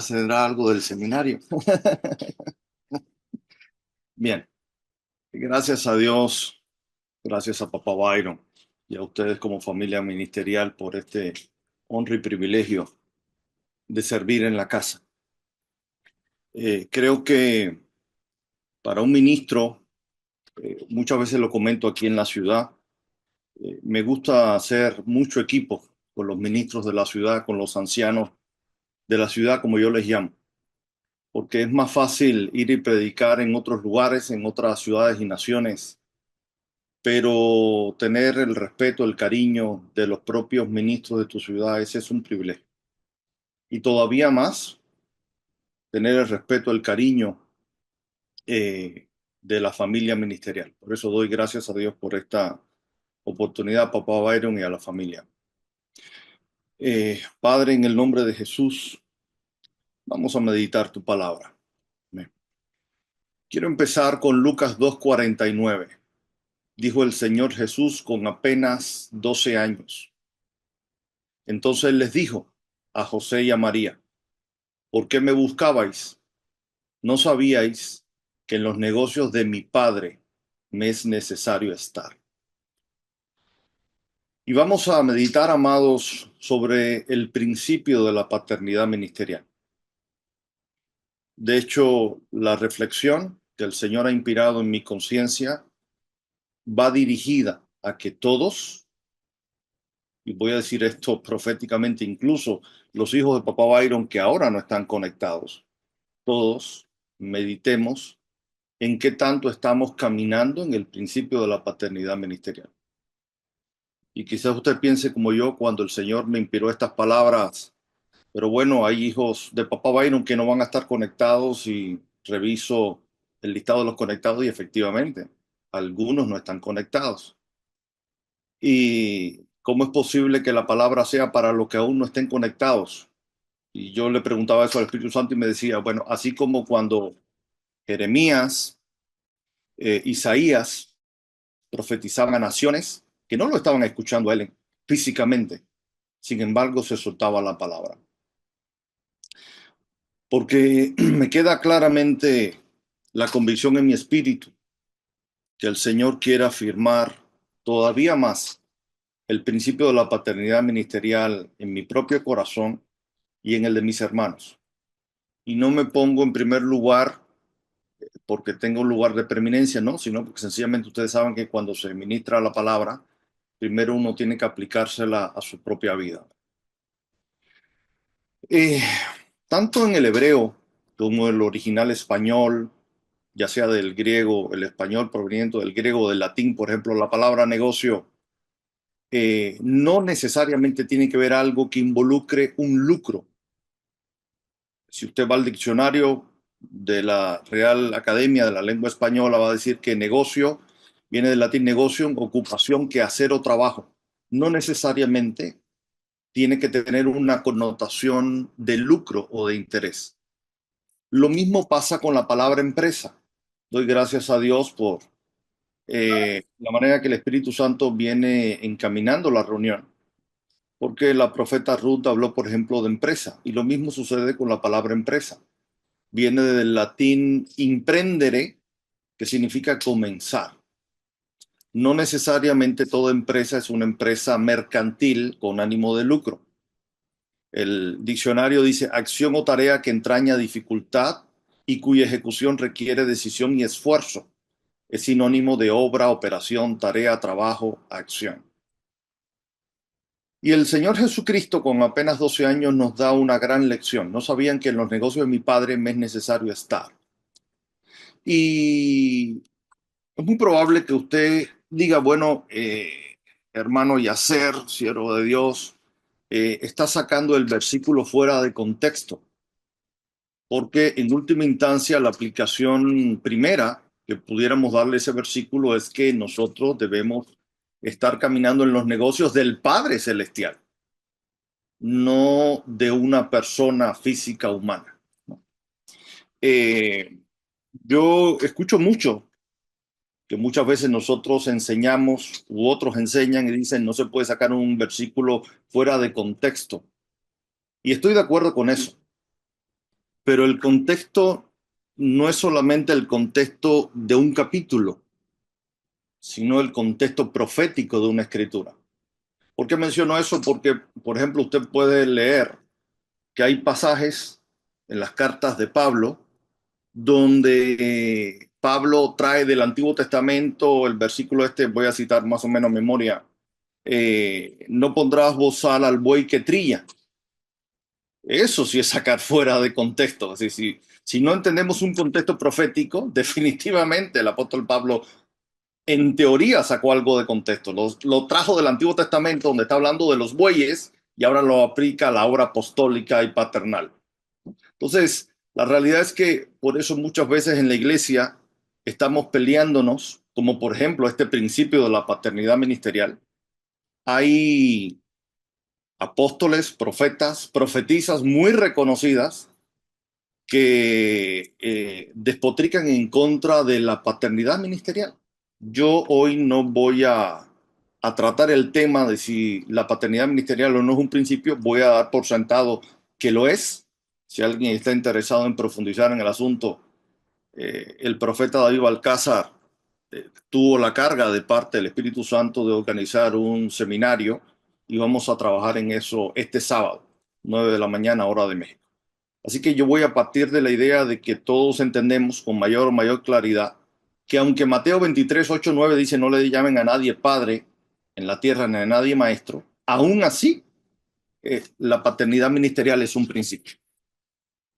¿Será algo del seminario? Bien, gracias a Dios, gracias a Papá Byron y a ustedes como familia ministerial por este honra y privilegio de servir en la casa. Creo que para un ministro, muchas veces lo comento aquí en la ciudad, me gusta hacer mucho equipo con los ministros de la ciudad, con los ancianos de la ciudad, como yo les llamo, porque es más fácil ir y predicar en otros lugares, en otras ciudades y naciones, pero tener el respeto, el cariño de los propios ministros de tu ciudad, ese es un privilegio. Y todavía más, tener el respeto, el cariño de la familia ministerial. Por eso doy gracias a Dios por esta oportunidad, Papá Byron, y a la familia. Padre, en el nombre de Jesús, vamos a meditar tu palabra. Amén. Quiero empezar con Lucas 2:49. Dijo el Señor Jesús con apenas 12 años. Entonces les dijo a José y a María: ¿por qué me buscabais? ¿No sabíais que en los negocios de mi Padre me es necesario estar? Y vamos a meditar, amados, sobre el principio de la paternidad ministerial. De hecho, la reflexión que el Señor ha inspirado en mi conciencia va dirigida a que todos, y voy a decir esto proféticamente, incluso los hijos de Papá Byron que ahora no están conectados, todos meditemos en qué tanto estamos caminando en el principio de la paternidad ministerial. Y quizás usted piense como yo cuando el Señor me inspiró estas palabras, pero bueno, hay hijos de Papá Byron que no van a estar conectados y reviso el listado de los conectados y efectivamente, algunos no están conectados. ¿Y cómo es posible que la palabra sea para los que aún no estén conectados? Y yo le preguntaba eso al Espíritu Santo y me decía, bueno, así como cuando Jeremías, Isaías profetizaban a naciones que no lo estaban escuchando a él físicamente, sin embargo se soltaba la palabra. Porque me queda claramente la convicción en mi espíritu que el Señor quiere afirmar todavía más el principio de la paternidad ministerial en mi propio corazón y en el de mis hermanos. Y no me pongo en primer lugar porque tengo un lugar de preeminencia, no, sino porque sencillamente ustedes saben que cuando se ministra la palabra, primero uno tiene que aplicársela a su propia vida. Eh, Tanto en el hebreo como en el original español, ya sea del griego, el español proveniente del griego o del latín, por ejemplo, la palabra negocio no necesariamente tiene que ver algo que involucre un lucro. Si usted va al diccionario de la Real Academia de la Lengua Española, va a decir que negocio viene del latín negocium, ocupación, quehacer o trabajo. No necesariamente tiene que tener una connotación de lucro o de interés. Lo mismo pasa con la palabra empresa. Doy gracias a Dios por la manera que el Espíritu Santo viene encaminando la reunión, porque la profeta Ruth habló, por ejemplo, de empresa, y lo mismo sucede con la palabra empresa. Viene del latín imprendere, que significa comenzar. No necesariamente toda empresa es una empresa mercantil con ánimo de lucro. El diccionario dice acción o tarea que entraña dificultad y cuya ejecución requiere decisión y esfuerzo. Es sinónimo de obra, operación, tarea, trabajo, acción. Y el Señor Jesucristo con apenas 12 años nos da una gran lección. No sabían que en los negocios de mi Padre me es necesario estar. Y es muy probable que usted diga, bueno, hermano Yacer, siervo de Dios, está sacando el versículo fuera de contexto, porque en última instancia la aplicación primera que pudiéramos darle ese versículo es que nosotros debemos estar caminando en los negocios del Padre Celestial, no de una persona física humana, ¿no? Eh, yo escucho mucho que muchas veces nosotros enseñamos u otros enseñan y dicen no se puede sacar un versículo fuera de contexto. Y estoy de acuerdo con eso. pero el contexto no es solamente el contexto de un capítulo, sino el contexto profético de una escritura. ¿Por qué menciono eso? Porque, por ejemplo, usted puede leer que hay pasajes en las cartas de Pablo donde Pablo trae del Antiguo Testamento el versículo este, voy a citar más o menos memoria, no pondrás bozal al buey que trilla. Eso sí es sacar fuera de contexto. Es decir, si no entendemos un contexto profético, definitivamente el apóstol Pablo en teoría sacó algo de contexto. Lo trajo del Antiguo Testamento donde está hablando de los bueyes y ahora lo aplica a la obra apostólica y paternal. Entonces, la realidad es que por eso muchas veces en la iglesia estamos peleándonos, como por ejemplo este principio de la paternidad ministerial. Hay apóstoles, profetas, profetisas muy reconocidas que despotrican en contra de la paternidad ministerial. Yo hoy no voy a tratar el tema de si la paternidad ministerial o no es un principio, voy a dar por sentado que lo es. Si alguien está interesado en profundizar en el asunto, el profeta David Balcázar tuvo la carga de parte del Espíritu Santo de organizar un seminario y vamos a trabajar en eso este sábado, 9 de la mañana, hora de México. Así que yo voy a partir de la idea de que todos entendemos con mayor o mayor claridad que aunque Mateo 23, 8, 9 dice no le llamen a nadie padre en la tierra ni a nadie maestro, aún así la paternidad ministerial es un principio.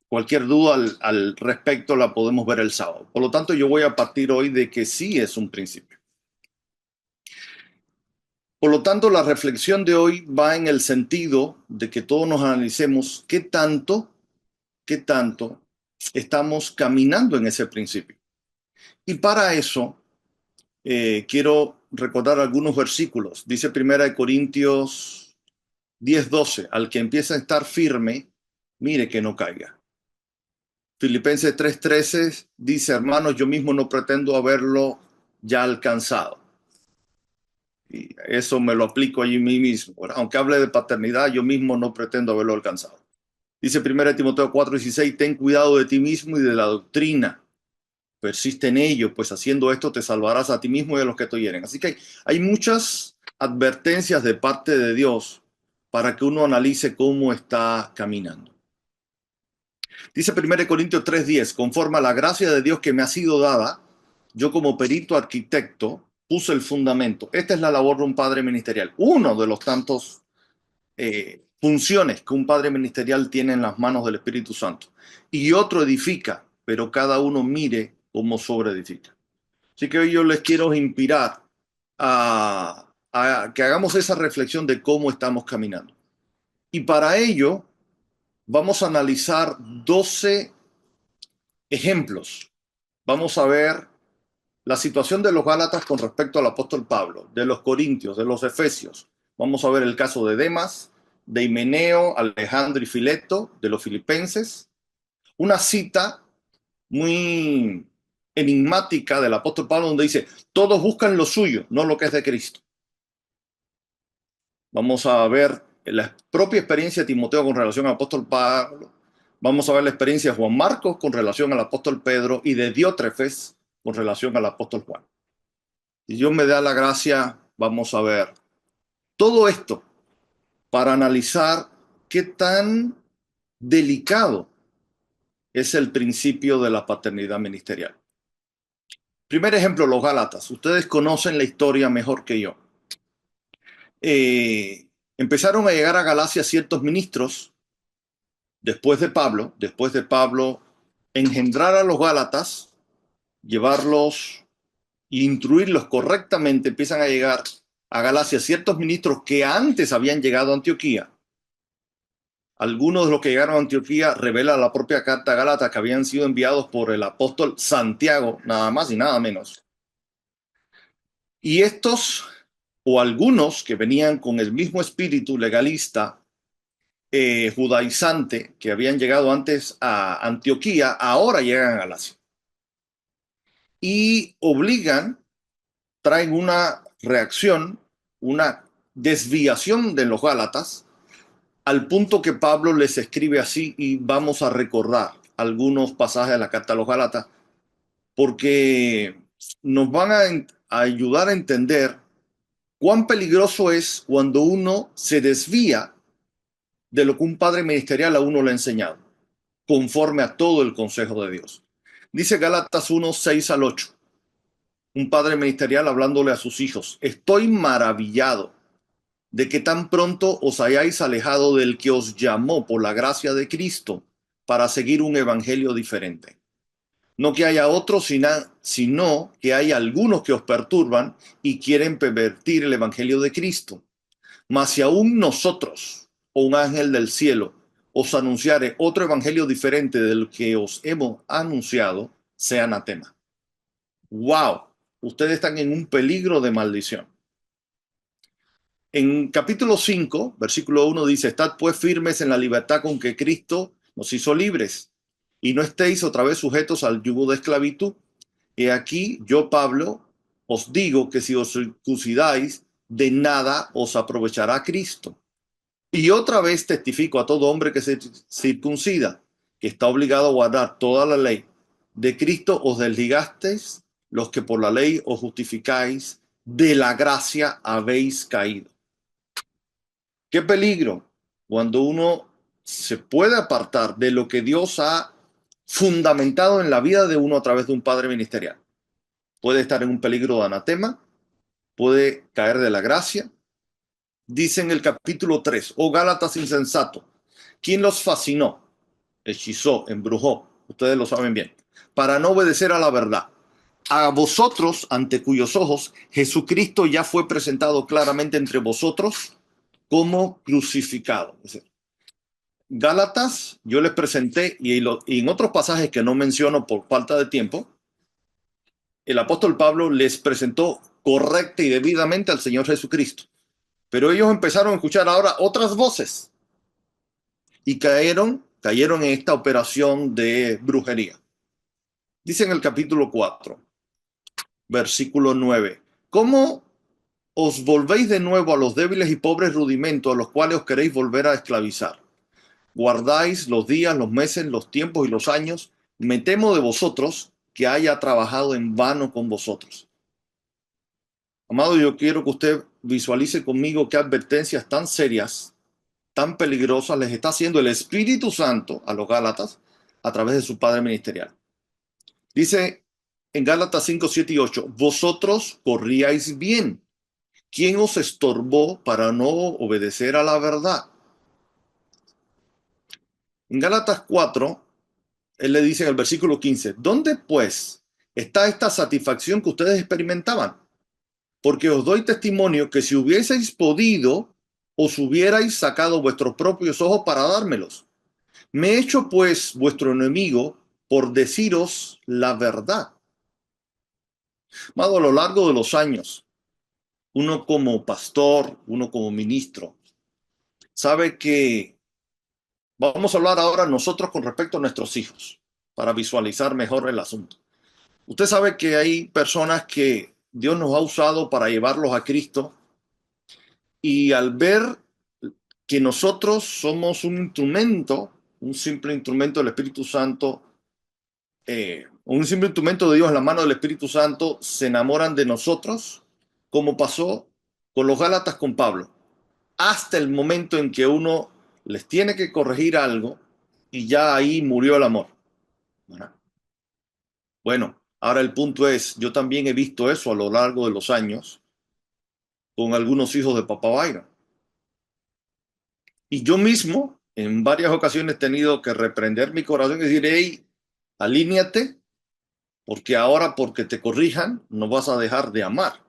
Cualquier duda al respecto la podemos ver el sábado. Por lo tanto, yo voy a partir hoy de que sí es un principio. Por lo tanto, la reflexión de hoy va en el sentido de que todos nos analicemos qué tanto estamos caminando en ese principio. Y para eso quiero recordar algunos versículos. Dice 1 Corintios 10:12, al que empieza a estar firme, mire que no caiga. Filipenses 3:13 dice, hermanos, yo mismo no pretendo haberlo ya alcanzado. Y eso me lo aplico a mí mismo. Aunque hable de paternidad, yo mismo no pretendo haberlo alcanzado. Dice 1 Timoteo 4:16, ten cuidado de ti mismo y de la doctrina. Persiste en ello, pues haciendo esto te salvarás a ti mismo y a los que te oyeren. Así que hay muchas advertencias de parte de Dios para que uno analice cómo está caminando. Dice 1 Corintios 3:10, conforme a la gracia de Dios que me ha sido dada, yo como perito arquitecto puse el fundamento. Esta es la labor de un padre ministerial. Uno de los tantos funciones que un padre ministerial tiene en las manos del Espíritu Santo. Y otro edifica, pero cada uno mire cómo sobreedifica. Así que hoy yo les quiero inspirar a que hagamos esa reflexión de cómo estamos caminando. Y para ello vamos a analizar 12 ejemplos. Vamos a ver la situación de los Gálatas con respecto al apóstol Pablo, de los Corintios, de los Efesios. Vamos a ver el caso de Demas, de Himeneo, Alejandro y Fileto, de los Filipenses. Una cita muy enigmática del apóstol Pablo donde dice, todos buscan lo suyo, no lo que es de Cristo. Vamos a ver la propia experiencia de Timoteo con relación al apóstol Pablo. Vamos a ver la experiencia de Juan Marcos con relación al apóstol Pedro y de Diótrefes con relación al apóstol Juan. Si Dios me da la gracia, vamos a ver todo esto para analizar qué tan delicado es el principio de la paternidad ministerial. Primer ejemplo, los Gálatas. Ustedes conocen la historia mejor que yo. Empezaron a llegar a Galacia ciertos ministros después de Pablo engendrar a los Gálatas, llevarlos e instruirlos correctamente, empiezan a llegar a Galacia ciertos ministros que antes habían llegado a Antioquía. Algunos de los que llegaron a Antioquía revela la propia carta a Gálatas que habían sido enviados por el apóstol Santiago, nada más y nada menos. Y estos, o algunos que venían con el mismo espíritu legalista, judaizante, que habían llegado antes a Antioquía, ahora llegan a Galacia. Y traen una reacción, una desviación de los Gálatas, al punto que Pablo les escribe así y vamos a recordar algunos pasajes de la carta a los Gálatas porque nos van a ayudar a entender cuán peligroso es cuando uno se desvía de lo que un padre ministerial a uno le ha enseñado, conforme a todo el consejo de Dios. Dice Gálatas 1, 6 al 8, un padre ministerial hablándole a sus hijos: estoy maravillado de que tan pronto os hayáis alejado del que os llamó por la gracia de Cristo para seguir un evangelio diferente. No que haya otros, sino que hay algunos que os perturban y quieren pervertir el evangelio de Cristo. Mas si aún nosotros, o un ángel del cielo, os anunciare otro evangelio diferente del que os hemos anunciado, sea anatema. ¡Wow! Ustedes están en un peligro de maldición. En capítulo 5, versículo 1 dice: estad pues firmes en la libertad con que Cristo nos hizo libres, y no estéis otra vez sujetos al yugo de esclavitud. He aquí, yo, Pablo, os digo que si os circuncidáis, de nada os aprovechará Cristo. Y otra vez testifico a todo hombre que se circuncida, que está obligado a guardar toda la ley. De Cristo os desligasteis, los que por la ley os justificáis, de la gracia habéis caído. Qué peligro cuando uno se puede apartar de lo que Dios ha fundamentado en la vida de uno a través de un padre ministerial. Puede estar en un peligro de anatema, puede caer de la gracia. Dice en el capítulo 3: oh Gálatas insensato, ¿quién los fascinó, hechizó, embrujó? Ustedes lo saben bien, para no obedecer a la verdad. A vosotros, ante cuyos ojos Jesucristo ya fue presentado claramente entre vosotros como crucificado. Es decir, Gálatas, yo les presenté, y en otros pasajes que no menciono por falta de tiempo, el apóstol Pablo les presentó correcta y debidamente al Señor Jesucristo. Pero ellos empezaron a escuchar ahora otras voces y cayeron en esta operación de brujería. Dice en el capítulo 4, versículo 9: ¿cómo os volvéis de nuevo a los débiles y pobres rudimentos a los cuales os queréis volver a esclavizar? Guardáis los días, los meses, los tiempos y los años. Me temo de vosotros que haya trabajado en vano con vosotros. Amado, yo quiero que usted visualice conmigo qué advertencias tan serias, tan peligrosas les está haciendo el Espíritu Santo a los Gálatas a través de su padre ministerial. Dice en Gálatas 5, 7 y 8: vosotros corríais bien. ¿Quién os estorbó para no obedecer a la verdad? En Gálatas 4, él le dice en el versículo 15: ¿dónde pues está esta satisfacción que ustedes experimentaban? Porque os doy testimonio que si hubieseis podido, os hubierais sacado vuestros propios ojos para dármelos. Me he hecho pues vuestro enemigo por deciros la verdad. Amado, a lo largo de los años, uno como pastor, uno como ministro, sabe que vamos a hablar ahora nosotros con respecto a nuestros hijos, para visualizar mejor el asunto. Usted sabe que hay personas que Dios nos ha usado para llevarlos a Cristo, y al ver que nosotros somos un instrumento, un simple instrumento del Espíritu Santo, un simple instrumento de Dios en la mano del Espíritu Santo, se enamoran de nosotros, como pasó con los Gálatas con Pablo, hasta el momento en que uno les tiene que corregir algo y ya ahí murió el amor. Bueno, ahora el punto es, yo también he visto eso a lo largo de los años con algunos hijos de Papá Byron. Y yo mismo, en varias ocasiones, he tenido que reprender mi corazón y decir: hey, alíñate, porque ahora, porque te corrijan, no vas a dejar de amar.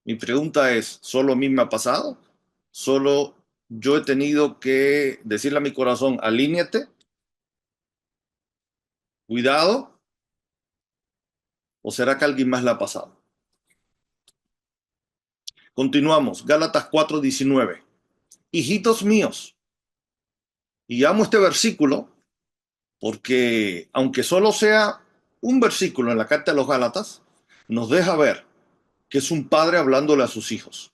Mi pregunta es: ¿solo a mí me ha pasado? ¿Solo yo he tenido que decirle a mi corazón: alíñate, cuidado? ¿O será que a alguien más le ha pasado? Continuamos, Gálatas 4:19. Hijitos míos, y amo este versículo porque, aunque solo sea un versículo en la carta de los Gálatas, nos deja ver que es un padre hablándole a sus hijos.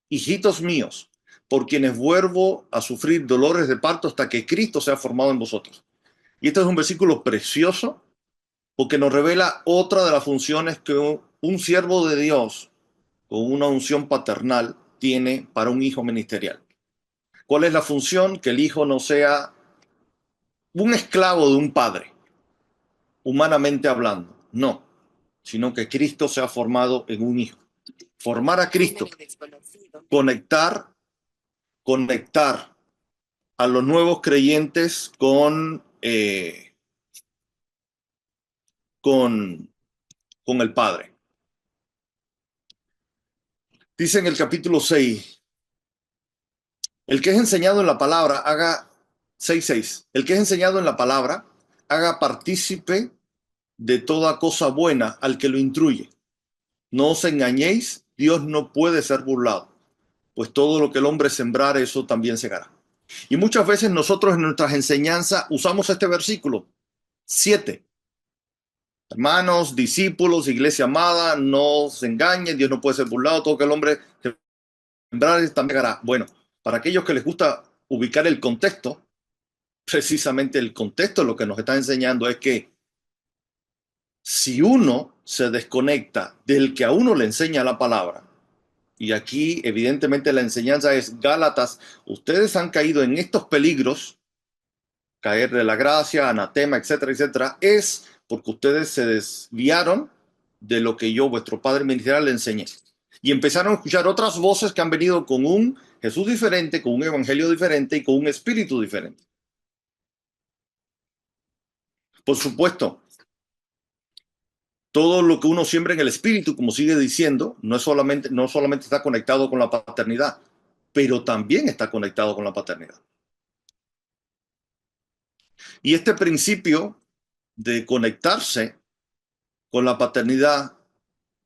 Hijitos míos, por quienes vuelvo a sufrir dolores de parto hasta que Cristo sea formado en vosotros. Y este es un versículo precioso porque nos revela otra de las funciones que un siervo de Dios con una unción paternal tiene para un hijo ministerial. ¿Cuál es la función? Que el hijo no sea un esclavo de un padre, humanamente hablando. No, sino que Cristo se ha formado en un hijo. Formar a Cristo, conectar, conectar a los nuevos creyentes con, con el Padre. Dice en el capítulo 6, el que es enseñado en la palabra, haga 6:6. El que es enseñado en la palabra, haga partícipe de toda cosa buena al que lo instruye. No os engañéis, Dios no puede ser burlado, pues todo lo que el hombre sembrar, eso también segará. Y muchas veces nosotros en nuestras enseñanzas usamos este versículo 7. Hermanos, discípulos, iglesia amada, no se engañen, Dios no puede ser burlado, todo que el hombre sembrar también segará. Bueno, para aquellos que les gusta ubicar el contexto, precisamente el contexto lo que nos está enseñando es que si uno se desconecta del que a uno le enseña la palabra, y aquí evidentemente la enseñanza es Gálatas, ustedes han caído en estos peligros, caer de la gracia, anatema, etcétera, etcétera, es porque ustedes se desviaron de lo que yo, vuestro padre ministerial, le enseñé. Y empezaron a escuchar otras voces que han venido con un Jesús diferente, con un evangelio diferente y con un espíritu diferente. Por supuesto, todo lo que uno siembra en el espíritu, como sigue diciendo, no solamente está conectado con la paternidad, pero también está conectado con la paternidad. Y este principio de conectarse con la paternidad,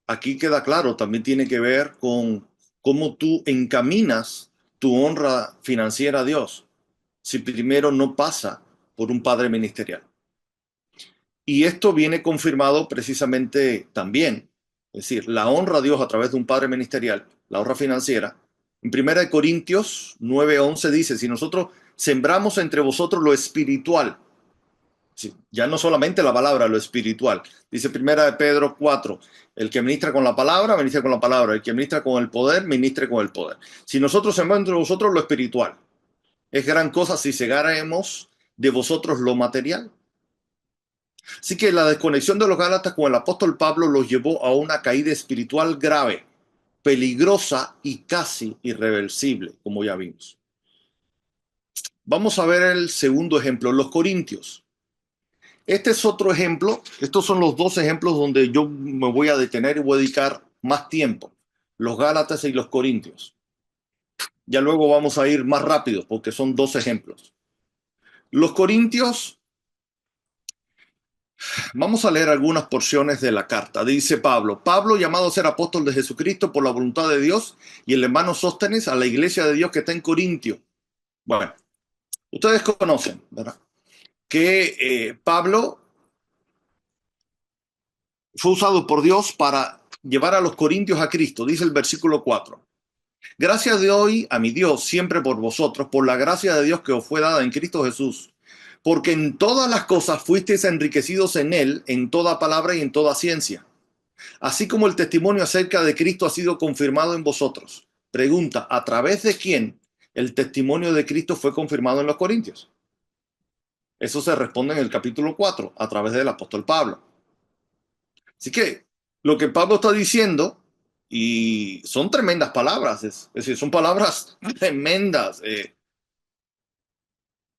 aquí queda claro, también tiene que ver con cómo tú encaminas tu honra financiera a Dios, si primero no pasa por un padre ministerial. Y esto viene confirmado precisamente también, es decir, la honra a Dios a través de un padre ministerial, la honra financiera. En 1 Corintios 9:11 dice, si nosotros sembramos entre vosotros lo espiritual, sí, ya no solamente la palabra, lo espiritual. Dice 1 Pedro 4, el que ministra con la palabra, ministra con la palabra. El que ministra con el poder, ministre con el poder. Si nosotros sembramos entre vosotros lo espiritual, es gran cosa si segáramos de vosotros lo material. Así que la desconexión de los Gálatas con el apóstol Pablo los llevó a una caída espiritual grave, peligrosa y casi irreversible, como ya vimos. Vamos a ver el segundo ejemplo, los corintios. Este es otro ejemplo, estos son los dos ejemplos donde yo me voy a detener y voy a dedicar más tiempo, los Gálatas y los Corintios. Ya luego vamos a ir más rápido porque son dos ejemplos. Los Corintios, vamos a leer algunas porciones de la carta. Dice Pablo, Pablo llamado a ser apóstol de Jesucristo por la voluntad de Dios y el hermano Sóstenes a la iglesia de Dios que está en Corintio. Bueno, ustedes conocen, ¿verdad? Que Pablo fue usado por Dios para llevar a los corintios a Cristo, dice el versículo 4. Gracias de hoy a mi Dios siempre por vosotros, por la gracia de Dios que os fue dada en Cristo Jesús, porque en todas las cosas fuisteis enriquecidos en él, en toda palabra y en toda ciencia, así como el testimonio acerca de Cristo ha sido confirmado en vosotros. Pregunta, ¿a través de quién el testimonio de Cristo fue confirmado en los Corintios? Eso se responde en el capítulo 4, a través del apóstol Pablo. Así que lo que Pablo está diciendo, y son tremendas palabras, es decir, son palabras tremendas.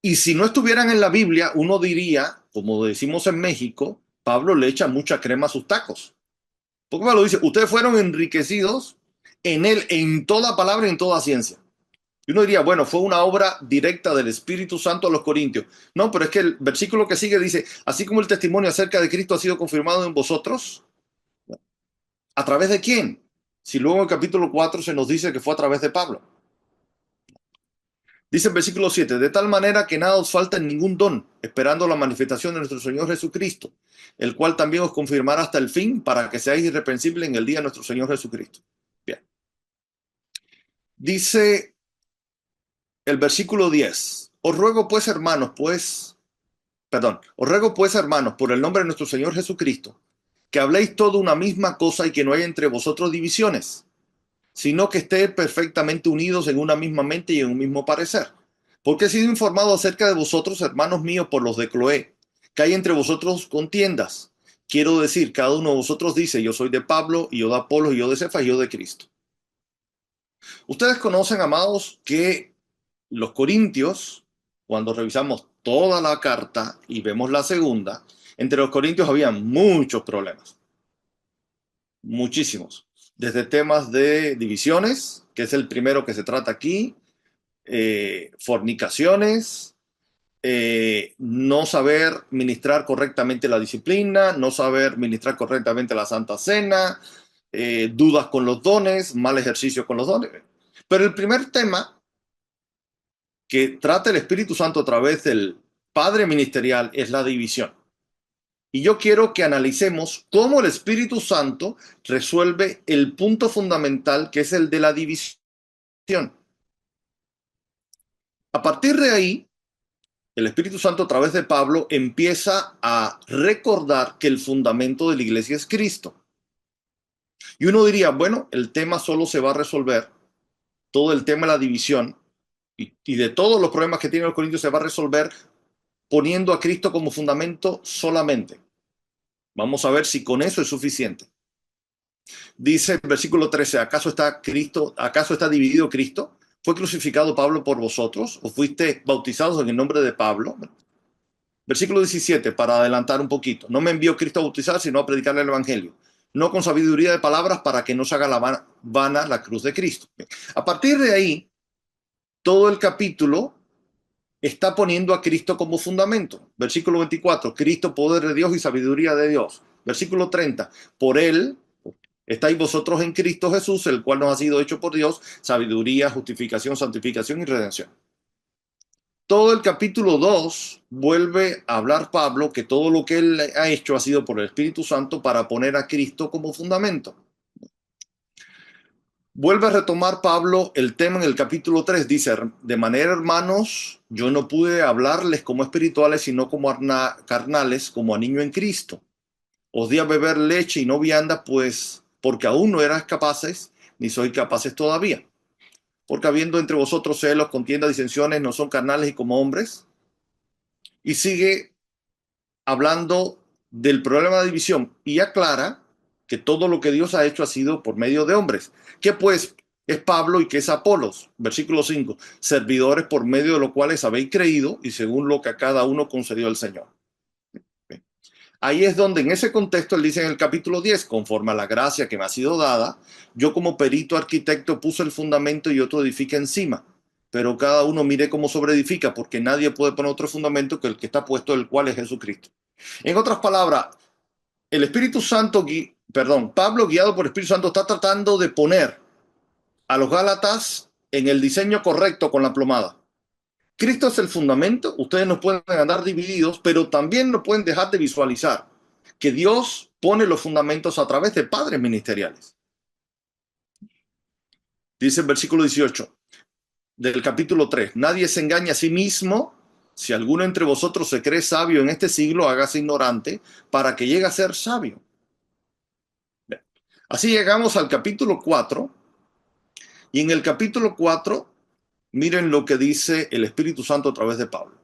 Y si no estuvieran en la Biblia, uno diría, como decimos en México, Pablo le echa mucha crema a sus tacos. Porque Pablo dice, ustedes fueron enriquecidos en él, en toda palabra y en toda ciencia. Y uno diría, bueno, fue una obra directa del Espíritu Santo a los Corintios. No, pero es que el versículo que sigue dice, así como el testimonio acerca de Cristo ha sido confirmado en vosotros, ¿a través de quién? Si luego en el capítulo 4 se nos dice que fue a través de Pablo. Dice el versículo 7, de tal manera que nada os falta en ningún don, esperando la manifestación de nuestro Señor Jesucristo, el cual también os confirmará hasta el fin para que seáis irreprensibles en el día de nuestro Señor Jesucristo. Bien. Dice el versículo 10, os ruego pues hermanos, pues Perdón, os ruego pues, hermanos, por el nombre de nuestro Señor Jesucristo, que habléis todo una misma cosa y que no haya entre vosotros divisiones, sino que estéis perfectamente unidos en una misma mente y en un mismo parecer. Porque he sido informado acerca de vosotros, hermanos míos, por los de Cloé, que hay entre vosotros contiendas. Quiero decir, cada uno de vosotros dice, yo soy de Pablo, y yo de Apolo, y yo de Cefas, y yo de Cristo. Ustedes conocen, amados, que los corintios, cuando revisamos toda la carta y vemos la segunda, entre los corintios había muchos problemas, muchísimos. Desde temas de divisiones, que es el primero que se trata aquí, fornicaciones, no saber ministrar correctamente la disciplina, no saber ministrar correctamente la Santa Cena, dudas con los dones, mal ejercicio con los dones. Pero el primer tema que trata el Espíritu Santo a través del Padre Ministerial es la división. Y yo quiero que analicemos cómo el Espíritu Santo resuelve el punto fundamental que es el de la división. A partir de ahí, el Espíritu Santo a través de Pablo empieza a recordar que el fundamento de la iglesia es Cristo. Y uno diría, bueno, el tema solo se va a resolver, todo el tema de la división y de todos los problemas que tienen los corintios se va a resolver poniendo a Cristo como fundamento solamente. Vamos a ver si con eso es suficiente. Dice el versículo 13, ¿acaso está dividido Cristo? ¿Fue crucificado Pablo por vosotros? ¿O fuiste bautizados en el nombre de Pablo? Versículo 17, para adelantar un poquito. No me envió Cristo a bautizar, sino a predicar el Evangelio. No con sabiduría de palabras para que no se haga vana la cruz de Cristo. A partir de ahí, todo el capítulo está poniendo a Cristo como fundamento. Versículo 24, Cristo, poder de Dios y sabiduría de Dios. Versículo 30, por él estáis vosotros en Cristo Jesús, el cual nos ha sido hecho por Dios, sabiduría, justificación, santificación y redención. Todo el capítulo 2 vuelve a hablar Pablo que todo lo que él ha hecho ha sido por el Espíritu Santo para poner a Cristo como fundamento. Vuelve a retomar Pablo el tema en el capítulo 3. Dice, de manera, hermanos, yo no pude hablarles como espirituales, sino como carnales, como a niño en Cristo. Os di a beber leche y no vianda, pues porque aún no eras capaces, ni sois capaces todavía. Porque habiendo entre vosotros celos, contiendas, disensiones, no son carnales y como hombres. Y sigue hablando del problema de división y aclara que todo lo que Dios ha hecho ha sido por medio de hombres. ¿Qué pues es Pablo y qué es Apolos? Versículo 5. Servidores por medio de los cuales habéis creído y según lo que a cada uno concedió el Señor. Ahí es donde en ese contexto él dice en el capítulo 10, conforme a la gracia que me ha sido dada, yo como perito arquitecto puse el fundamento y otro edifica encima. Pero cada uno mire cómo sobreedifica, porque nadie puede poner otro fundamento que el que está puesto, el cual es Jesucristo. En otras palabras, el Espíritu Santo, Pablo guiado por el Espíritu Santo está tratando de poner a los Gálatas en el diseño correcto con la plomada. Cristo es el fundamento, ustedes no pueden andar divididos, pero también no pueden dejar de visualizar que Dios pone los fundamentos a través de padres ministeriales. Dice el versículo 18 del capítulo 3, nadie se engaña a sí mismo. Si alguno entre vosotros se cree sabio en este siglo, hágase ignorante para que llegue a ser sabio. Así llegamos al capítulo 4, y en el capítulo 4, miren lo que dice el Espíritu Santo a través de Pablo.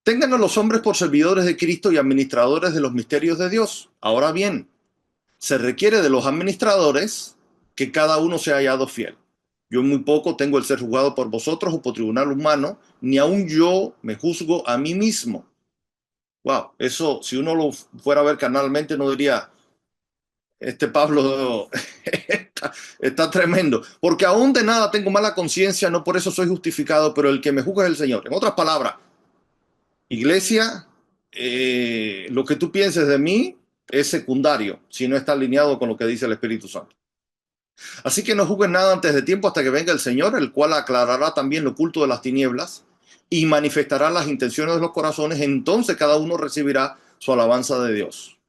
Tengan a los hombres por servidores de Cristo y administradores de los misterios de Dios. Ahora bien, se requiere de los administradores que cada uno sea hallado fiel. Yo muy poco tengo el ser juzgado por vosotros o por tribunal humano, ni aun yo me juzgo a mí mismo. Wow, eso si uno lo fuera a ver carnalmente no diría, este Pablo está tremendo, porque aún de nada tengo mala conciencia, no por eso soy justificado, pero el que me juzga es el Señor. En otras palabras, iglesia, lo que tú pienses de mí es secundario si no está alineado con lo que dice el Espíritu Santo. Así que no juzguen nada antes de tiempo hasta que venga el Señor, el cual aclarará también lo oculto de las tinieblas y manifestará las intenciones de los corazones. Entonces cada uno recibirá su alabanza de Dios.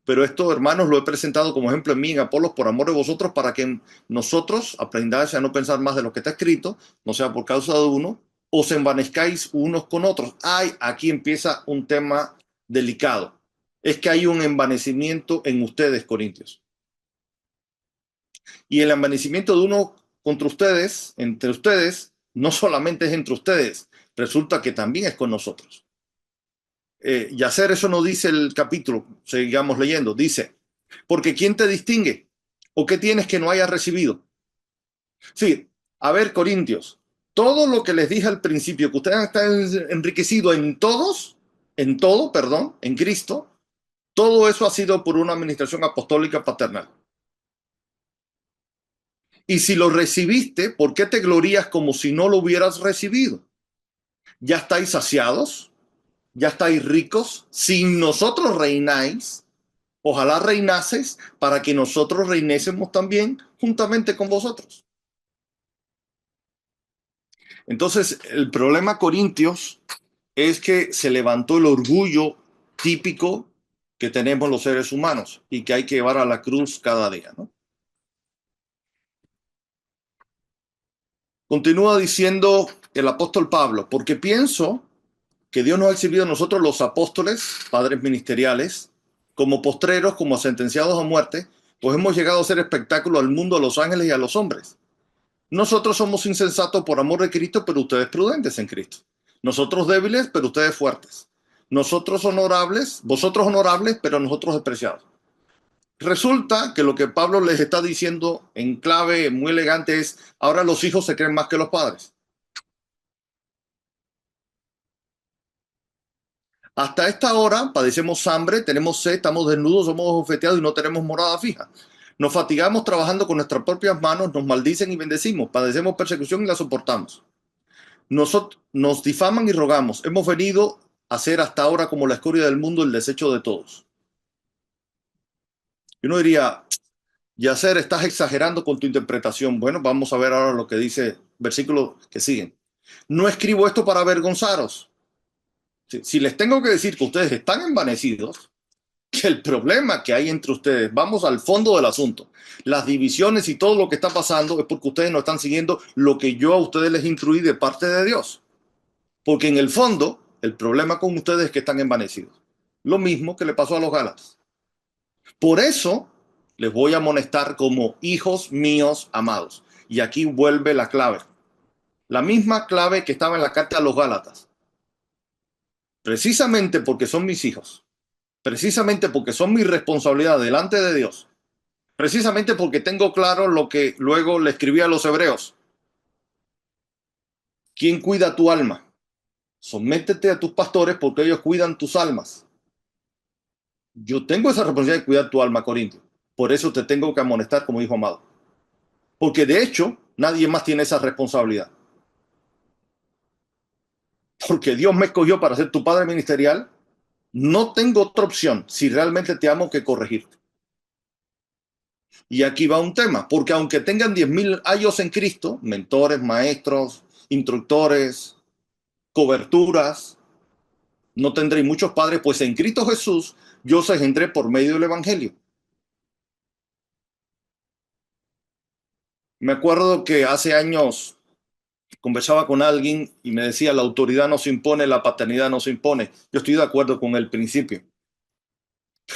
Pero esto, hermanos, lo he presentado como ejemplo en mí, en Apolos, por amor de vosotros, para que nosotros aprendáis a no pensar más de lo que está escrito, no sea por causa de uno, os envanezcáis unos con otros. Ay, aquí empieza un tema delicado. Es que hay un envanecimiento en ustedes, corintios. Y el envanecimiento de uno contra ustedes, entre ustedes, no solamente es entre ustedes, resulta que también es con nosotros. Yacer, eso no dice el capítulo, sigamos leyendo, dice, porque ¿quién te distingue? ¿O qué tienes que no hayas recibido? Sí, a ver, corintios, todo lo que les dije al principio, que ustedes están enriquecidos en todo, perdón, en Cristo, todo eso ha sido por una administración apostólica paternal. Y si lo recibiste, ¿por qué te glorías como si no lo hubieras recibido? Ya estáis saciados, ya estáis ricos, sin nosotros reináis, ojalá reinaseis para que nosotros reinésemos también juntamente con vosotros. Entonces, el problema, Corintios, es que se levantó el orgullo típico que tenemos los seres humanos y que hay que llevar a la cruz cada día, ¿no? Continúa diciendo el apóstol Pablo, porque pienso que Dios nos ha exhibido a nosotros los apóstoles, padres ministeriales, como postreros, como sentenciados a muerte, pues hemos llegado a ser espectáculo al mundo, a los ángeles y a los hombres. Nosotros somos insensatos por amor de Cristo, pero ustedes prudentes en Cristo. Nosotros débiles, pero ustedes fuertes. Nosotros honorables, vosotros honorables, pero nosotros despreciados. Resulta que lo que Pablo les está diciendo en clave muy elegante es, ahora los hijos se creen más que los padres. Hasta esta hora padecemos hambre, tenemos sed, estamos desnudos, somos ofeteados y no tenemos morada fija. Nos fatigamos trabajando con nuestras propias manos, nos maldicen y bendecimos, padecemos persecución y la soportamos. Nosotros nos difaman y rogamos. Hemos venido a ser hasta ahora como la escoria del mundo, el desecho de todos. Y uno diría, Yacer, estás exagerando con tu interpretación. Bueno, vamos a ver ahora lo que dice versículos que siguen. No escribo esto para avergonzaros. Si les tengo que decir que ustedes están envanecidos, que el problema que hay entre ustedes, vamos al fondo del asunto, las divisiones y todo lo que está pasando es porque ustedes no están siguiendo lo que yo a ustedes les instruí de parte de Dios. Porque en el fondo, el problema con ustedes es que están envanecidos. Lo mismo que le pasó a los Gálatas. Por eso les voy a amonestar como hijos míos amados. Y aquí vuelve la clave. La misma clave que estaba en la carta a los Gálatas. Precisamente porque son mis hijos. Precisamente porque son mi responsabilidad delante de Dios. Precisamente porque tengo claro lo que luego le escribí a los hebreos. ¿Quién cuida tu alma? Sométete a tus pastores porque ellos cuidan tus almas. Yo tengo esa responsabilidad de cuidar tu alma, Corintio. Por eso te tengo que amonestar como hijo amado. Porque de hecho, nadie más tiene esa responsabilidad. Porque Dios me escogió para ser tu padre ministerial. No tengo otra opción, si realmente te amo, que corregirte. Y aquí va un tema, porque aunque tengan 10.000 años en Cristo, mentores, maestros, instructores, coberturas, no tendréis muchos padres, pues en Cristo Jesús yo os engendré por medio del Evangelio. Me acuerdo que hace años conversaba con alguien y me decía, la autoridad no se impone, la paternidad no se impone. Yo estoy de acuerdo con el principio,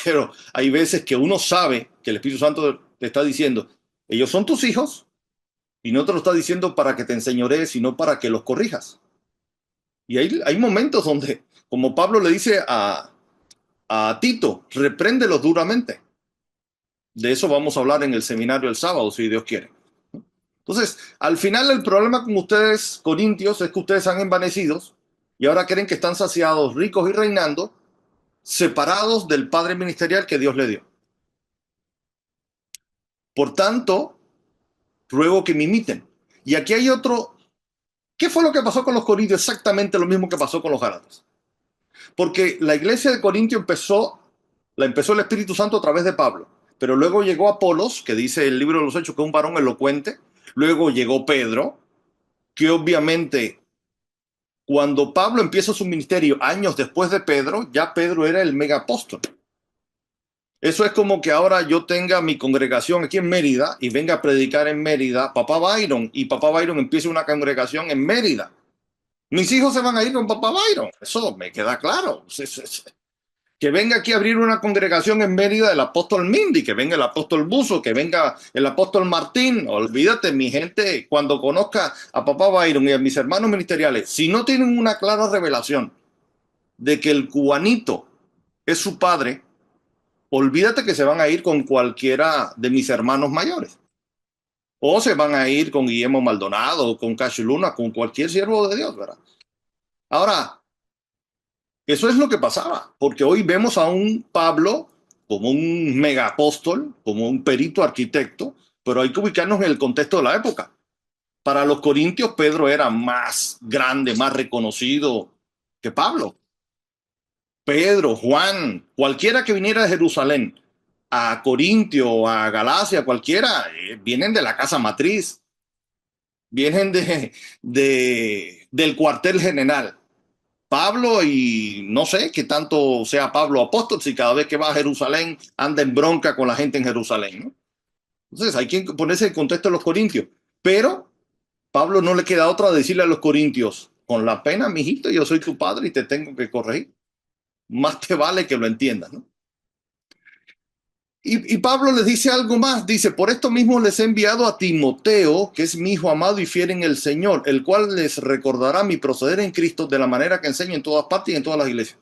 pero hay veces que uno sabe que el Espíritu Santo te está diciendo, ellos son tus hijos y no te lo está diciendo para que te enseñorees, sino para que los corrijas. Y hay momentos donde, como Pablo le dice a Tito, repréndelos duramente. De eso vamos a hablar en el seminario el sábado, si Dios quiere. Entonces, al final el problema con ustedes, corintios, es que ustedes han envanecidos y ahora creen que están saciados, ricos y reinando, separados del Padre ministerial que Dios le dio. Por tanto, ruego que me imiten. Y aquí hay otro. ¿Qué fue lo que pasó con los corintios? Exactamente lo mismo que pasó con los gálatas. Porque la iglesia de Corintio la empezó el Espíritu Santo a través de Pablo. Pero luego llegó Apolos, que dice el libro de los Hechos que es un varón elocuente. Luego llegó Pedro, que obviamente cuando Pablo empieza su ministerio años después de Pedro, ya Pedro era el mega apóstol. Eso es como que ahora yo tenga mi congregación aquí en Mérida y venga a predicar en Mérida Papá Byron y Papá Byron empiece una congregación en Mérida. Mis hijos se van a ir con papá Byron, eso me queda claro. Que venga aquí a abrir una congregación en Mérida el apóstol Mindy, que venga el apóstol Buzo, que venga el apóstol Martín. Olvídate, mi gente, cuando conozca a papá Byron y a mis hermanos ministeriales, si no tienen una clara revelación de que el cubanito es su padre, olvídate que se van a ir con cualquiera de mis hermanos mayores. O se van a ir con Guillermo Maldonado, con Cacho Luna, con cualquier siervo de Dios, ¿verdad? Ahora, eso es lo que pasaba, porque hoy vemos a un Pablo como un megapóstol, como un perito arquitecto, pero hay que ubicarnos en el contexto de la época. Para los corintios, Pedro era más grande, más reconocido que Pablo. Pedro, Juan, cualquiera que viniera de Jerusalén a Corintio, a Galacia, cualquiera, vienen de la casa matriz, vienen del cuartel general. Pablo, y no sé qué tanto sea Pablo apóstol, si cada vez que va a Jerusalén anda en bronca con la gente en Jerusalén, ¿no? Entonces hay que ponerse en contexto de los corintios. Pero Pablo no le queda otra decirle a los corintios, con la pena, mijito, yo soy tu padre y te tengo que corregir. Más te vale que lo entiendas, ¿no? Y Pablo les dice algo más, dice, por esto mismo les he enviado a Timoteo, que es mi hijo amado y fiel en el Señor, el cual les recordará mi proceder en Cristo de la manera que enseño en todas partes y en todas las iglesias.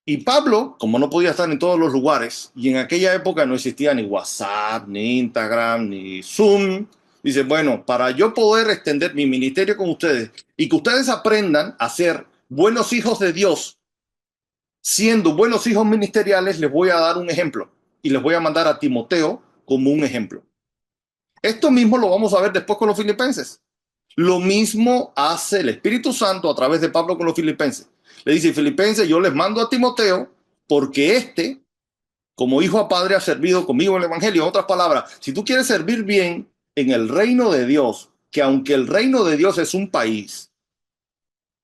Y Pablo, como no podía estar en todos los lugares, y en aquella época no existía ni WhatsApp, ni Instagram, ni Zoom, dice, bueno, para yo poder extender mi ministerio con ustedes y que ustedes aprendan a ser buenos hijos de Dios, siendo buenos hijos ministeriales, les voy a dar un ejemplo y les voy a mandar a Timoteo como un ejemplo. Esto mismo lo vamos a ver después con los filipenses. Lo mismo hace el Espíritu Santo a través de Pablo con los filipenses. Le dice, filipenses, yo les mando a Timoteo porque este, como hijo a padre, ha servido conmigo en el Evangelio. En otras palabras, si tú quieres servir bien en el reino de Dios, que aunque el reino de Dios es un país,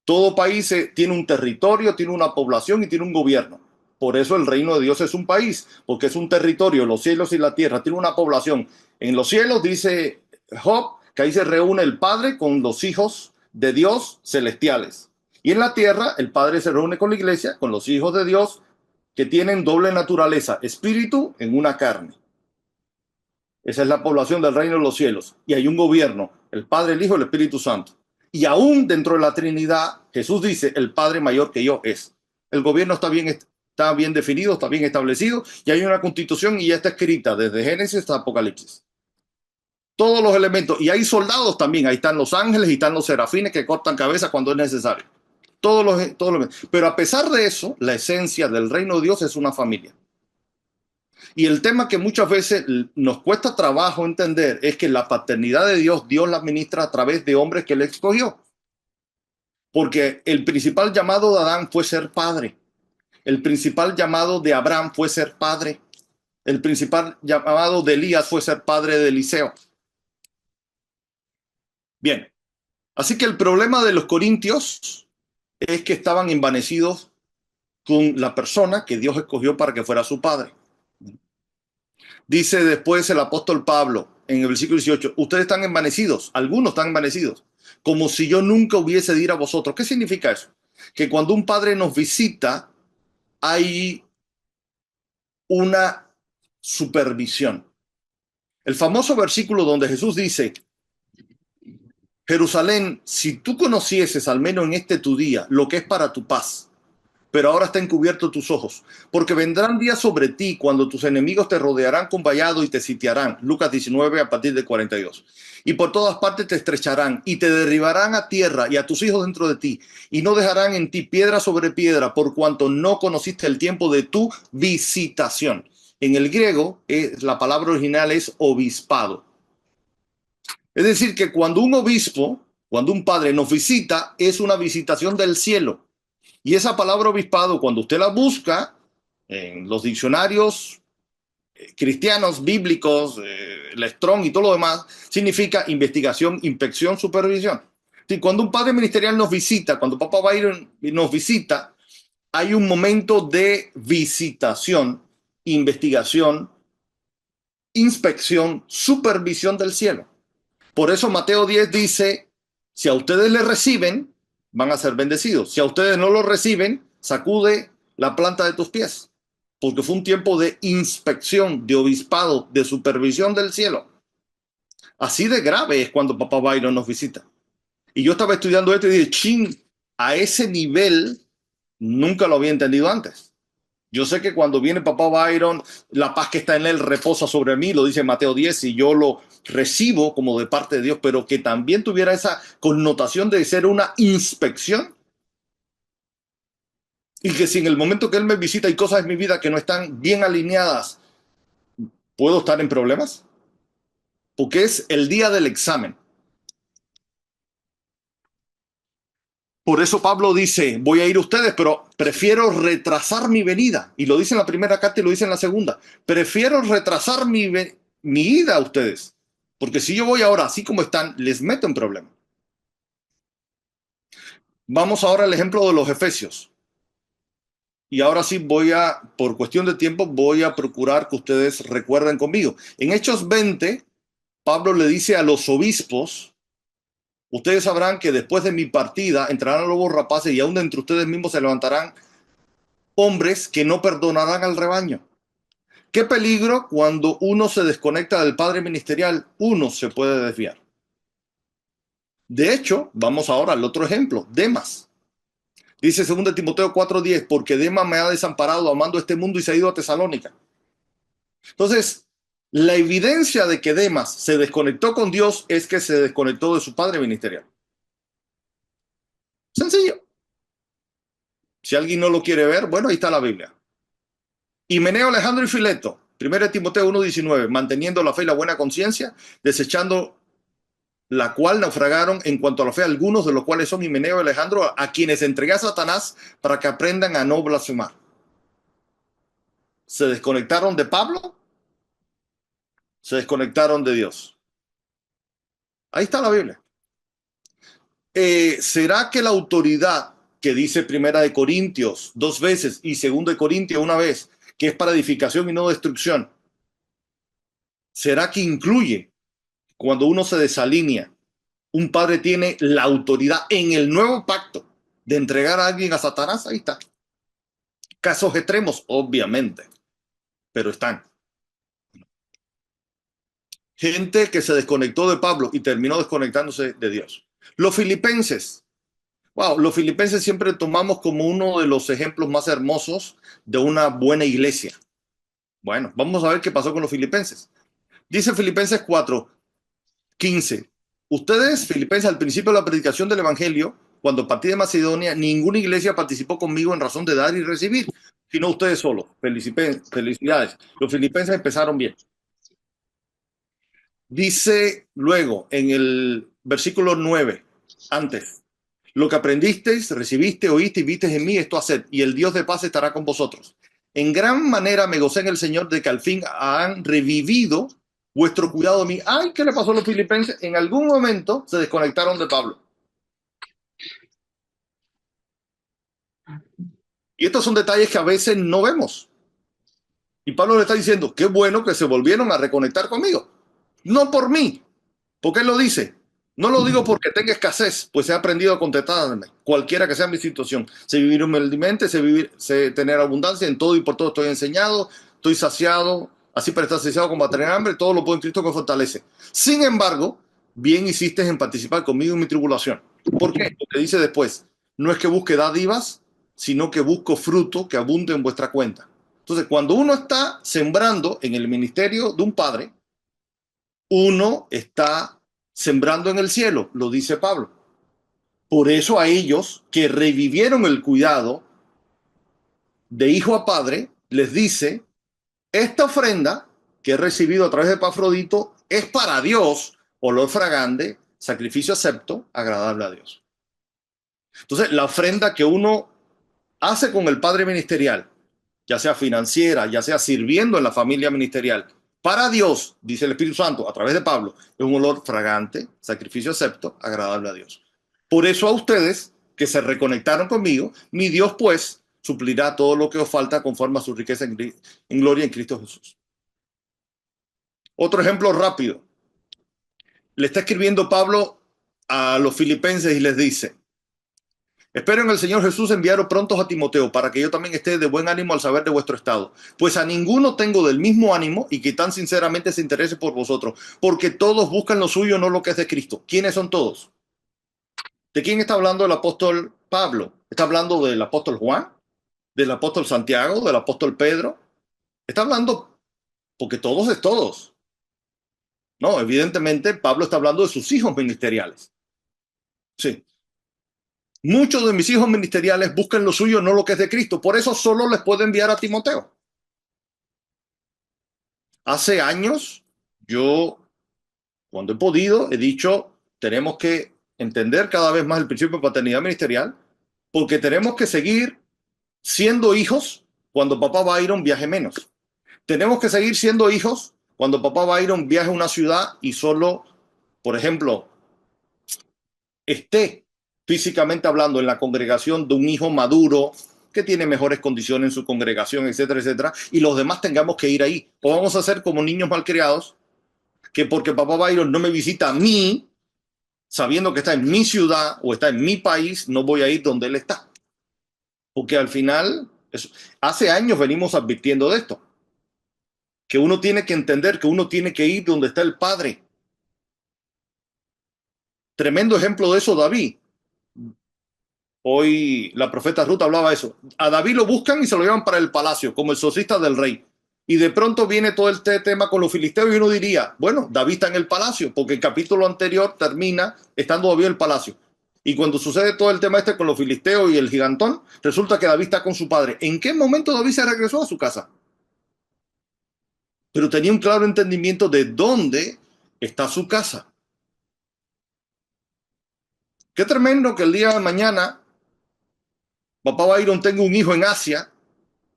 todo país tiene un territorio, tiene una población y tiene un gobierno. Por eso el reino de Dios es un país, porque es un territorio, los cielos y la tierra, tiene una población. En los cielos dice Job que ahí se reúne el Padre con los hijos de Dios celestiales. Y en la tierra el Padre se reúne con la iglesia, con los hijos de Dios que tienen doble naturaleza, espíritu en una carne. Esa es la población del reino de los cielos. Y hay un gobierno, el Padre, el Hijo y el Espíritu Santo. Y aún dentro de la Trinidad, Jesús dice, el Padre mayor que yo es. El gobierno está bien definido, está bien establecido, y hay una constitución y ya está escrita desde Génesis hasta Apocalipsis. Todos los elementos. Y hay soldados también. Ahí están los ángeles y están los serafines que cortan cabezas cuando es necesario. Todos los. Pero a pesar de eso, la esencia del reino de Dios es una familia. Y el tema que muchas veces nos cuesta trabajo entender es que la paternidad de Dios, Dios la administra a través de hombres que él escogió. Porque el principal llamado de Adán fue ser padre. El principal llamado de Abraham fue ser padre. El principal llamado de Elías fue ser padre de Eliseo. Bien, así que el problema de los corintios es que estaban envanecidos con la persona que Dios escogió para que fuera su padre. Dice después el apóstol Pablo en el versículo 18, ustedes están envanecidos, algunos están envanecidos, como si yo nunca hubiese de ir a vosotros. ¿Qué significa eso? Que cuando un padre nos visita, hay una supervisión. El famoso versículo donde Jesús dice, Jerusalén, si tú conocieses al menos en este tu día lo que es para tu paz, pero ahora está encubierto tus ojos, porque vendrán días sobre ti cuando tus enemigos te rodearán con vallado y te sitiarán. Lucas 19 a partir de 42. Y por todas partes te estrecharán y te derribarán a tierra y a tus hijos dentro de ti, y no dejarán en ti piedra sobre piedra, por cuanto no conociste el tiempo de tu visitación. En el griego, la palabra original es obispado. Es decir, que cuando un obispo, cuando un padre nos visita, es una visitación del cielo. Y esa palabra obispado, cuando usted la busca en los diccionarios cristianos, bíblicos, el Strong y todo lo demás, significa investigación, inspección, supervisión. Sí, cuando un padre ministerial nos visita, cuando Papá Byron nos visita, hay un momento de visitación, investigación, inspección, supervisión del cielo. Por eso Mateo 10 dice, Si a ustedes les reciben, van a ser bendecidos. Si a ustedes no lo reciben, sacude la planta de tus pies, porque fue un tiempo de inspección, de obispado, de supervisión del cielo. Así de grave es cuando papá Byron nos visita. Y yo estaba estudiando esto y dije, chin, a ese nivel nunca lo había entendido antes. Yo sé que cuando viene papá Byron, la paz que está en él reposa sobre mí, lo dice Mateo 10, y yo lo recibo como de parte de Dios, pero que también tuviera esa connotación de ser una inspección. Y que si en el momento que él me visita hay cosas en mi vida que no están bien alineadas, ¿puedo estar en problemas? Porque es el día del examen. Por eso Pablo dice, voy a ir a ustedes, pero prefiero retrasar mi venida. Y lo dice en la primera carta y lo dice en la segunda. Prefiero retrasar mi ida a ustedes. Porque si yo voy ahora así como están, les meto en problema. Vamos ahora al ejemplo de los efesios. Y ahora sí por cuestión de tiempo, voy a procurar que ustedes recuerden conmigo. En Hechos 20, Pablo le dice a los obispos, ustedes sabrán que después de mi partida entrarán lobos rapaces y aún de entre ustedes mismos se levantarán hombres que no perdonarán al rebaño. Qué peligro cuando uno se desconecta del padre ministerial, uno se puede desviar. De hecho, vamos ahora al otro ejemplo, Demas. Dice 2 Timoteo 4:10, porque Demas me ha desamparado amando este mundo y se ha ido a Tesalónica. Entonces, la evidencia de que Demas se desconectó con Dios es que se desconectó de su padre ministerial. Sencillo. Si alguien no lo quiere ver, bueno, ahí está la Biblia. Himeneo, Alejandro y Fileto, 1 Timoteo 1:19, manteniendo la fe y la buena conciencia, desechando la cual naufragaron en cuanto a la fe algunos, de los cuales son Himeneo y Alejandro, a quienes entregué a Satanás para que aprendan a no blasfemar. ¿Se desconectaron de Pablo? Se desconectaron de Dios. Ahí está la Biblia. ¿Será que la autoridad que dice Primera de Corintios 2 veces y Segunda de Corintios 1 vez, que es para edificación y no destrucción, será que incluye cuando uno se desalinea? Un padre tiene la autoridad en el nuevo pacto de entregar a alguien a Satanás. Ahí está. Casos extremos, obviamente, pero están. Gente que se desconectó de Pablo y terminó desconectándose de Dios. Los filipenses. Wow, los filipenses siempre tomamos como uno de los ejemplos más hermosos de una buena iglesia. Bueno, vamos a ver qué pasó con los filipenses. Dice Filipenses 4:15. Ustedes, filipenses, al principio de la predicación del evangelio, cuando partí de Macedonia, ninguna iglesia participó conmigo en razón de dar y recibir, sino ustedes solos. Felicidades. Los filipenses empezaron bien. Dice luego en el versículo 9, antes, lo que aprendisteis, recibiste, oíste y visteis en mí, esto haced, y el Dios de paz estará con vosotros. En gran manera me gocé en el Señor de que al fin han revivido vuestro cuidado de mí. Ay, ¿qué le pasó a los filipenses? En algún momento se desconectaron de Pablo. Y estos son detalles que a veces no vemos. Y Pablo le está diciendo, qué bueno que se volvieron a reconectar conmigo. No por mí, porque él lo dice. No lo digo porque tenga escasez, pues he aprendido a contentarme, cualquiera que sea mi situación. Sé vivir humildemente, sé tener abundancia, en todo y por todo estoy enseñado, estoy saciado, así para estar saciado como a tener hambre, todo lo puedo en Cristo que fortalece. Sin embargo, bien hiciste en participar conmigo en mi tribulación. ¿Por qué? Porque dice después, no es que busque dádivas, sino que busco fruto que abunde en vuestra cuenta. Entonces, cuando uno está sembrando en el ministerio de un padre, uno está sembrando en el cielo, lo dice Pablo. Por eso a ellos que revivieron el cuidado de hijo a padre, les dice, esta ofrenda que he recibido a través de Epafrodito es para Dios, olor fragante, sacrificio acepto, agradable a Dios. Entonces, la ofrenda que uno hace con el padre ministerial, ya sea financiera, ya sea sirviendo en la familia ministerial, para Dios, dice el Espíritu Santo a través de Pablo, es un olor fragante, sacrificio acepto, agradable a Dios. Por eso a ustedes que se reconectaron conmigo, mi Dios pues suplirá todo lo que os falta conforme a su riqueza en gloria en Cristo Jesús. Otro ejemplo rápido. Le está escribiendo Pablo a los filipenses y les dice: espero en el Señor Jesús enviaros prontos a Timoteo, para que yo también esté de buen ánimo al saber de vuestro estado. Pues a ninguno tengo del mismo ánimo y que tan sinceramente se interese por vosotros, porque todos buscan lo suyo, no lo que es de Cristo. ¿Quiénes son todos? ¿De quién está hablando el apóstol Pablo? ¿Está hablando del apóstol Juan? ¿Del apóstol Santiago? ¿Del apóstol Pedro? Está hablando porque todos es todos. No, evidentemente Pablo está hablando de sus hijos ministeriales. Sí. Muchos de mis hijos ministeriales buscan lo suyo, no lo que es de Cristo. Por eso solo les puedo enviar a Timoteo. Hace años, yo, cuando he podido, he dicho, tenemos que entender cada vez más el principio de paternidad ministerial, porque tenemos que seguir siendo hijos cuando papá Byron viaje menos. Tenemos que seguir siendo hijos cuando papá Byron viaje a una ciudad y solo, por ejemplo, esté físicamente hablando en la congregación de un hijo maduro que tiene mejores condiciones en su congregación, etcétera, etcétera, y los demás tengamos que ir ahí. O vamos a ser como niños malcriados, que porque papá Byron no me visita a mí, sabiendo que está en mi ciudad o está en mi país, no voy a ir donde él está. Porque al final, hace años venimos advirtiendo de esto, que uno tiene que entender que uno tiene que ir donde está el Padre. Tremendo ejemplo de eso, David. Hoy la profeta Ruth hablaba de eso. A David lo buscan y se lo llevan para el palacio, como el exorcista del rey. Y de pronto viene todo este tema con los filisteos y uno diría, bueno, David está en el palacio, porque el capítulo anterior termina estando David en el palacio. Y cuando sucede todo el tema este con los filisteos y el gigantón, resulta que David está con su padre. ¿En qué momento David se regresó a su casa? Pero tenía un claro entendimiento de dónde está su casa. Qué tremendo que el día de mañana papá Byron tenga un hijo en Asia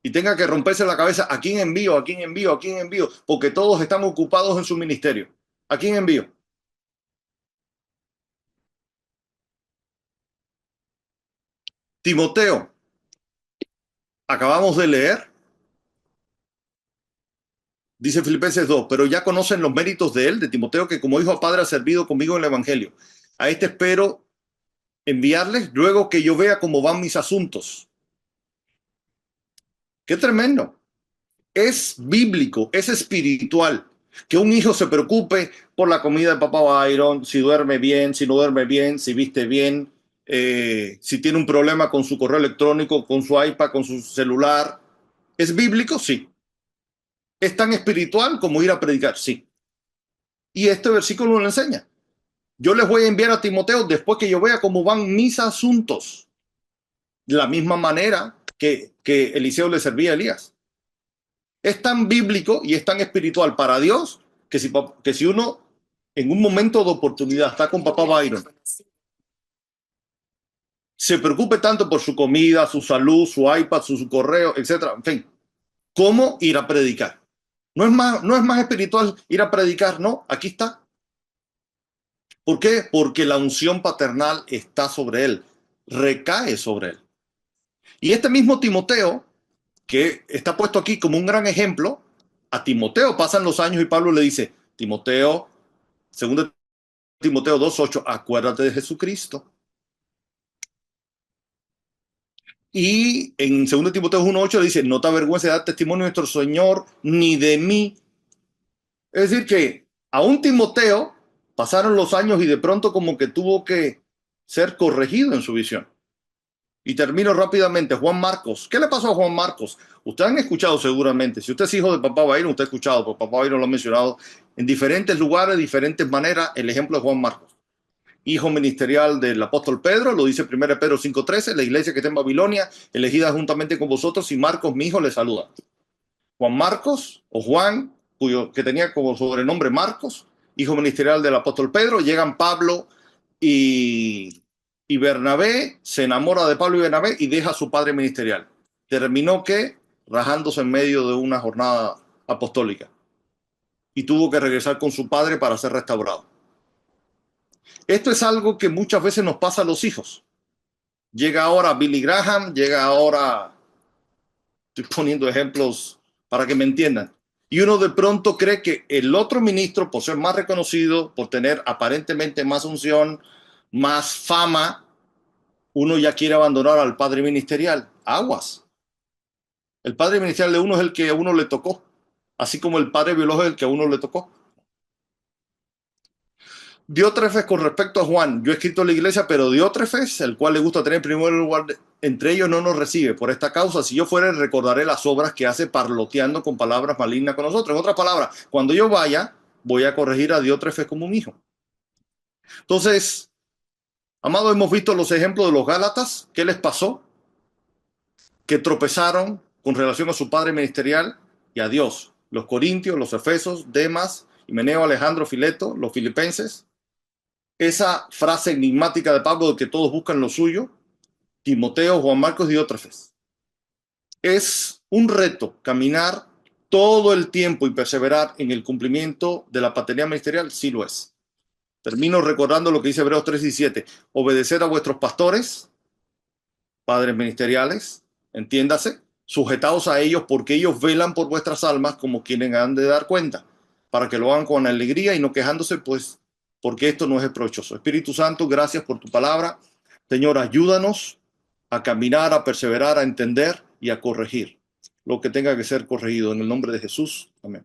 y tenga que romperse la cabeza a quién envío, a quién envío, a quién envío, porque todos están ocupados en su ministerio. ¿A quién envío? Timoteo, acabamos de leer, dice Filipenses 2, pero ya conocen los méritos de él, de Timoteo, que como hijo a padre ha servido conmigo en el Evangelio. A este espero enviarles luego que yo vea cómo van mis asuntos. Qué tremendo. Es bíblico, es espiritual. Que un hijo se preocupe por la comida de papá Byron, si duerme bien, si no duerme bien, si viste bien, si tiene un problema con su correo electrónico, con su iPad, con su celular. ¿Es bíblico? Sí. ¿Es tan espiritual como ir a predicar? Sí. Y este versículo lo enseña. Yo les voy a enviar a Timoteo después que yo vea cómo van mis asuntos. De la misma manera que Eliseo le servía a Elías. Es tan bíblico y es tan espiritual para Dios que si uno en un momento de oportunidad está con papá Byron, se preocupe tanto por su comida, su salud, su iPad, su correo, etcétera, en fin, ¿cómo ir a predicar? No es más espiritual ir a predicar, no, aquí está. ¿Por qué? Porque la unción paternal está sobre él, recae sobre él. Y este mismo Timoteo, que está puesto aquí como un gran ejemplo, a Timoteo pasan los años y Pablo le dice, Timoteo, segundo Timoteo 2:8, acuérdate de Jesucristo. Y en 2 Timoteo 1:8 dice, no te avergüences de dar testimonio de nuestro Señor ni de mí. Es decir, que a un Timoteo pasaron los años y de pronto como que tuvo que ser corregido en su visión. Y termino rápidamente. Juan Marcos. ¿Qué le pasó a Juan Marcos? Ustedes han escuchado seguramente. Si usted es hijo de papá Byron, usted ha escuchado, porque papá Byron lo ha mencionado en diferentes lugares, diferentes maneras, el ejemplo de Juan Marcos. Hijo ministerial del apóstol Pedro, lo dice 1 Pedro 5:13, la iglesia que está en Babilonia, elegida juntamente con vosotros, y Marcos, mi hijo, le saluda. Juan Marcos, o Juan, que tenía como sobrenombre Marcos, hijo ministerial del apóstol Pedro, llegan Pablo y Bernabé, se enamora de Pablo y Bernabé y deja a su padre ministerial. Terminó que rajándose en medio de una jornada apostólica y tuvo que regresar con su padre para ser restaurado. Esto es algo que muchas veces nos pasa a los hijos. Llega ahora Billy Graham, llega ahora, estoy poniendo ejemplos para que me entiendan, y uno de pronto cree que el otro ministro, por ser más reconocido, por tener aparentemente más unción, más fama, uno ya quiere abandonar al padre ministerial. Aguas. El padre ministerial de uno es el que a uno le tocó, así como el padre biológico es el que a uno le tocó. Diótrefes con respecto a Juan, yo he escrito a la iglesia, pero Diótrefes, el cual le gusta tener primer lugar entre ellos, no nos recibe. Por esta causa, si yo fuera, recordaré las obras que hace parloteando con palabras malignas con nosotros. En otras palabras, cuando yo vaya, voy a corregir a Diótrefes como un hijo. Entonces, amado, hemos visto los ejemplos de los Gálatas. ¿Qué les pasó? Que tropezaron con relación a su padre ministerial y a Dios. Los corintios, los efesos, Demas, Himeneo, Alejandro, Fileto, los filipenses. Esa frase enigmática de Pablo de que todos buscan lo suyo, Timoteo, Juan Marcos y Diótrefes. Es un reto caminar todo el tiempo y perseverar en el cumplimiento de la paternidad ministerial, sí lo es. Termino recordando lo que dice Hebreos 3:17. Obedecer a vuestros pastores, padres ministeriales, entiéndase, sujetados a ellos porque ellos velan por vuestras almas como quienes han de dar cuenta, para que lo hagan con alegría y no quejándose, pues, porque esto no es provechoso. Espíritu Santo, gracias por tu palabra. Señor, ayúdanos a caminar, a perseverar, a entender y a corregir lo que tenga que ser corregido. En el nombre de Jesús. Amén.